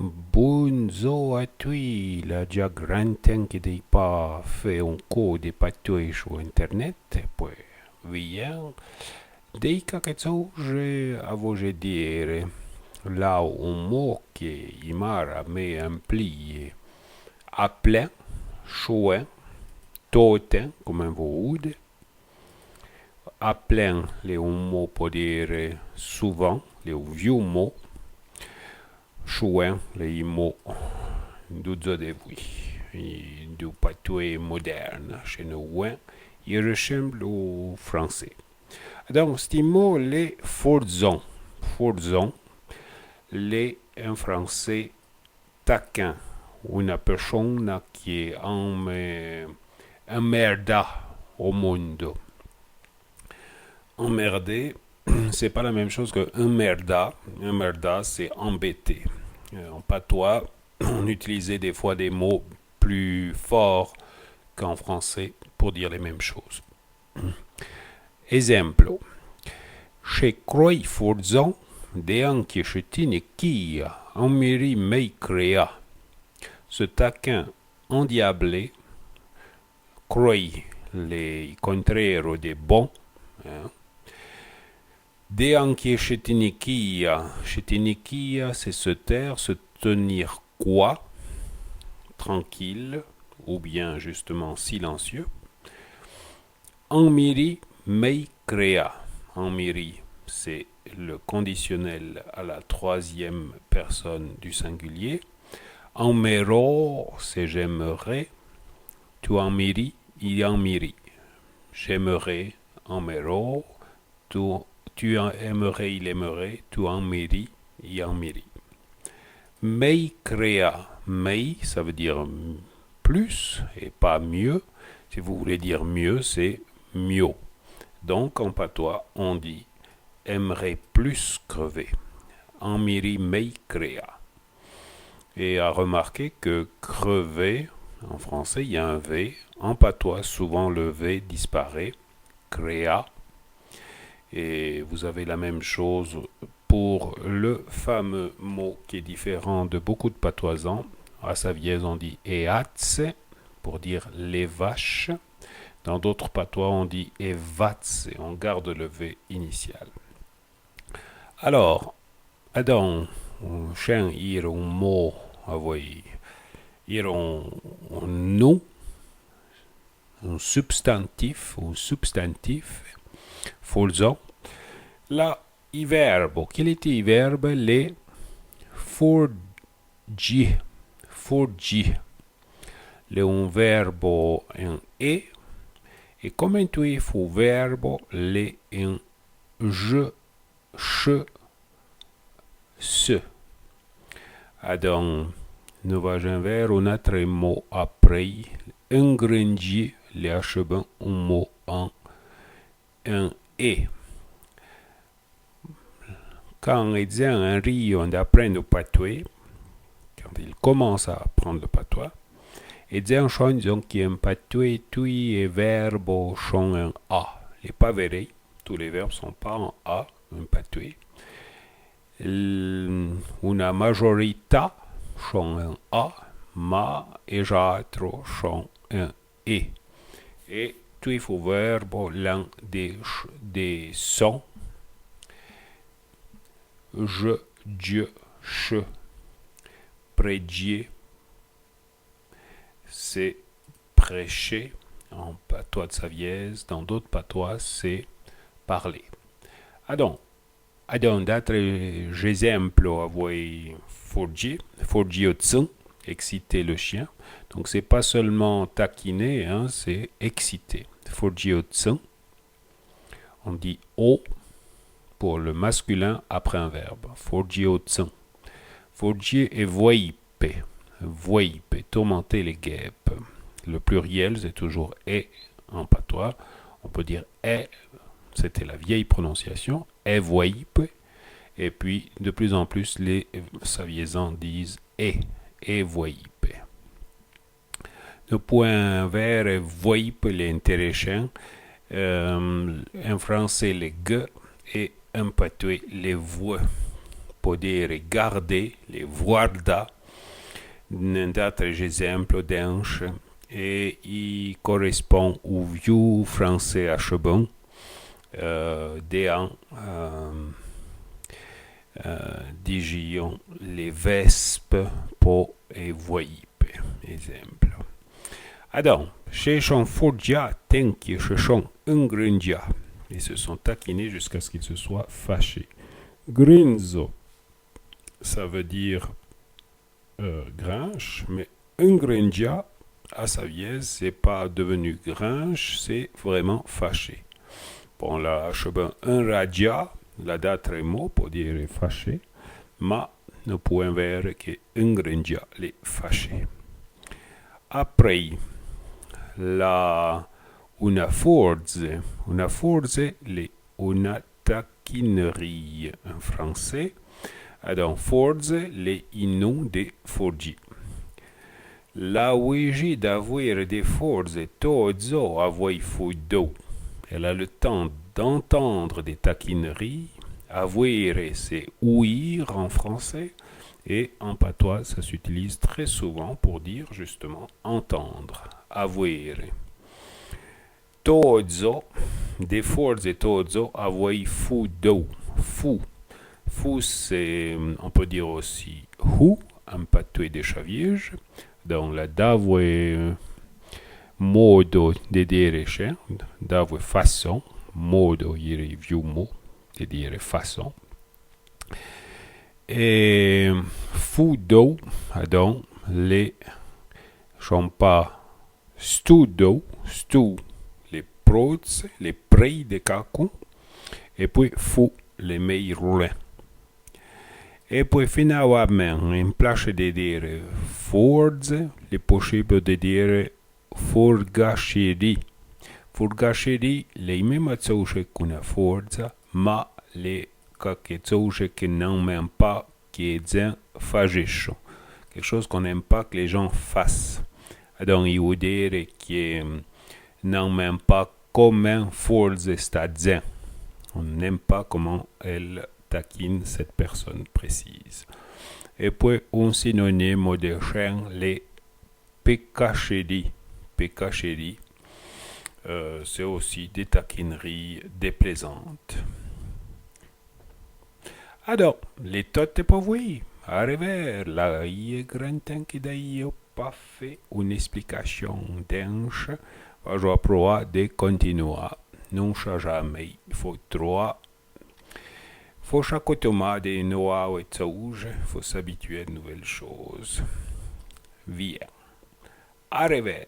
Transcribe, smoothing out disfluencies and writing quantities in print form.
Bunzo a tui la già gran che dei pas fait un co de patois sur internet, poi via dei cacazouge a voce dire là un mot che imara me amplie a plein, choix, tote, come vuode. A plein, le un mot può dire souvent, le vieux mot. Choix, le mot d'uso de oui, du patois moderne chez nous, il ressemble au français. Donc, ce mot, les forzons. Forzon, les en français taquin. Une personne qui est un merda au monde. Emmerder, c'est pas la même chose que un merda. Un merda, c'est embêté. En patois, on utilisait des fois des mots plus forts qu'en français pour dire les mêmes choses. Exemple. Chez Croix Forzon, de anche chetine kia, en miri mei crea. Ce taquin endiablé, Croix, les contraires des bons, hein. De anche chetinikia, chetinikia, c'est se taire, se tenir quoi, tranquille, ou bien justement silencieux. En miri mei crea. En miri, c'est le conditionnel à la troisième personne du singulier. En mero, c'est j'aimerais. Tu en miri, il en miri. J'aimerais, en mero. Tu en aimerais, il aimerait. Tu en miri, il en miri. Mei crea. Mei, ça veut dire plus et pas mieux. Si vous voulez dire mieux, c'est mieux. Donc, en patois, on dit aimerait plus crever. En miri mei crea. Et à remarquer que crever, en français, il y a un V. En patois, souvent le V disparaît. Créa. Et vous avez la même chose pour le fameux mot qui est différent de beaucoup de patoisans. À Savièse, on dit eatse pour dire les vaches. Dans d'autres patois, on dit evatse. On garde le V initial. Alors, Adam, un chien, il un mot, il un nom, un substantif, Forzon. Là, i verbo, quel était i verbe? Les forgi, le un verbo en e come tu fu verbo le en je, che, se. Adam, nous va vers un autre mot après, ingrandir, les achevants un mot en un e. Quand ils ont un rio d'apprendre le patois, quand ils commencent à apprendre le patois, ils ont changé qui un patois, tous les verbes sont en a. Et pas vrai, tous les verbes sont pas en a, un patois. Una majorité sont en a, ma et j'autres sont en e. Et tous les verbes l'un des sons. Je, Dieu, che, prédier, c'est prêcher en patois de Savièse. Dans d'autres patois, c'est parler. Adon d'autres exemples, avez forgier exciter le chien. Donc c'est pas seulement taquiner, hein, c'est exciter. Forgier on dit o pour le masculin après un verbe. Forgier et voipe, tourmenter les guêpes. Le pluriel, c'est toujours est en patois. On peut dire est, c'était la vieille prononciation, est voipe. Et puis, de plus en plus, les saviésans disent et voipe. Le point vert est voipe, les intéressants. En français, les g et en patois, les voix. poter garder, les guarda, d'altres exemples d'anche, et il correspond au vieux français à chebon, digions les vespes po et voyipe, exemple. Alors, cherchons forgia, tenki, cherchons ingrindia. Ils se sont taquinés jusqu'à ce qu'ils se soient fâchés. Grinzo, ça veut dire grinche, mais ingrindia, à sa vieille, c'est pas devenu grinche, c'est vraiment fâché. Bon, là, un radia, la date mot pour dire fâché, mais nous pouvons voir que ingrindia, les fâchés. Après, una forze, una taquinerie en français. Alors, forze, les innoms des forgi. La ouégie d'avoir des forces tozo avoi fudo. Elle a le temps d'entendre des taquineries. Avouer, c'est ouïr en français. Et en patois, ça s'utilise très souvent pour dire justement entendre. Avouer. Tozo, des forze tozo avoi fudo. Fou. Fou, c'est, on peut dire aussi hu, un patois de chaviège. Donc, la davue modo de dire cher, davue façon, modo, il y a vieux mot, de dire façon. Et fudo, donc, les champa studo, stu, les prods, les prix de cacou, et puis fou, les meilleurs roulins. E poi finalmente, in place di dire forze, è possibile di dire forgacerie. Forgacerie, le même chose qu'une forza, ma le quelque chose qui n'aime pas qui est fagisce. Quelque chose qu'on n'aime pas que les gens fassent. Donc, il veut dire que n'aime pas comment forze sta zen. On n'aime pas comment elle taquine cette personne précise. Et puis, un synonyme de chien, les pécacheries. Pécacheries, c'est aussi des taquineries déplaisantes. Alors, les totes pour vous. Arriver, là, il est grand temps que d'ailleurs pas fait une explication dense. Je vais provar de continuer. Non, jamais. Il faut trois. Faut s'accoutumer des noix et sauge, faut s'habituer à de nouvelles choses. Viens. Arriver.